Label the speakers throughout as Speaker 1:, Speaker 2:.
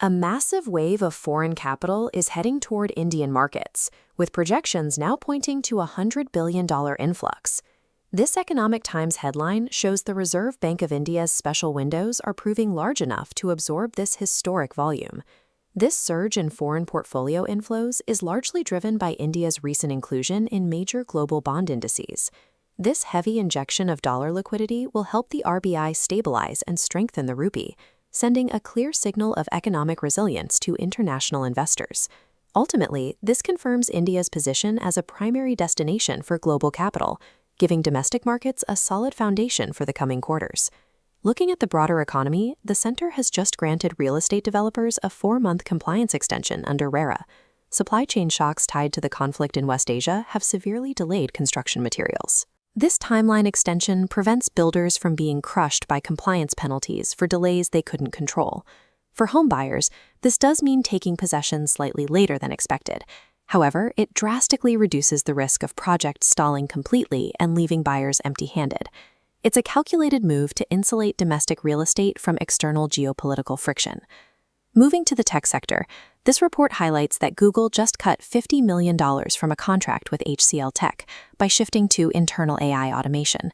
Speaker 1: A massive wave of foreign capital is heading toward Indian markets, with projections now pointing to a $100 billion influx. This Economic Times headline shows the Reserve Bank of India's special windows are proving large enough to absorb this historic volume. This surge in foreign portfolio inflows is largely driven by India's recent inclusion in major global bond indices. This heavy injection of dollar liquidity will help the RBI stabilize and strengthen the rupee, sending a clear signal of economic resilience to international investors. Ultimately, this confirms India's position as a primary destination for global capital, giving domestic markets a solid foundation for the coming quarters. Looking at the broader economy, the center has just granted real estate developers a 4-month compliance extension under RERA. Supply chain shocks tied to the conflict in West Asia have severely delayed construction materials. This timeline extension prevents builders from being crushed by compliance penalties for delays they couldn't control. For home buyers, this does mean taking possession slightly later than expected. However, it drastically reduces the risk of projects stalling completely and leaving buyers empty-handed. It's a calculated move to insulate domestic real estate from external geopolitical friction. Moving to the tech sector, this report highlights that Google just cut $50 million from a contract with HCL by shifting to internal AI automation.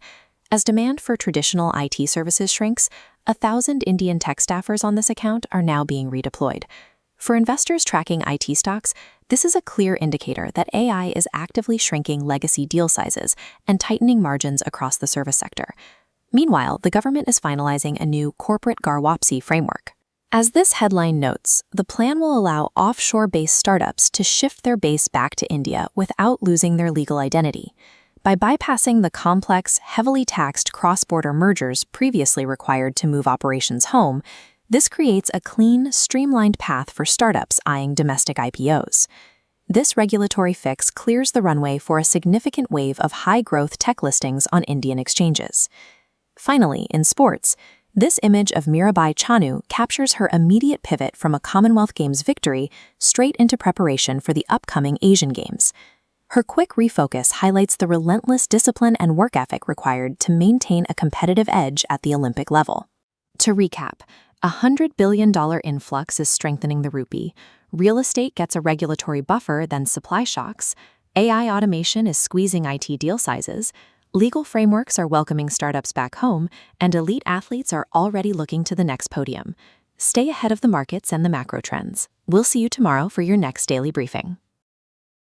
Speaker 1: As demand for traditional IT services shrinks, 1,000 Indian tech staffers on this account are now being redeployed. For investors tracking IT stocks, this is a clear indicator that AI is actively shrinking legacy deal sizes and tightening margins across the service sector. Meanwhile, the government is finalizing a new corporate 𝐓𝐈𝐿 framework. As this headline notes, the plan will allow offshore-based startups to shift their base back to India without losing their legal identity. By bypassing the complex, heavily taxed cross-border mergers previously required to move operations home, this creates a clean, streamlined path for startups eyeing domestic IPOs. This regulatory fix clears the runway for a significant wave of high-growth tech listings on Indian exchanges. Finally, in sports, this image of Mirabai Chanu captures her immediate pivot from a Commonwealth Games victory straight into preparation for the upcoming Asian Games. Her quick refocus highlights the relentless discipline and work ethic required to maintain a competitive edge at the Olympic level. To recap, a $100 billion influx is strengthening the rupee, real estate gets a regulatory buffer than supply shocks, AI automation is squeezing IT deal sizes, legal frameworks are welcoming startups back home, and elite athletes are already looking to the next podium. Stay ahead of the markets and the macro trends. We'll see you tomorrow for your next daily briefing.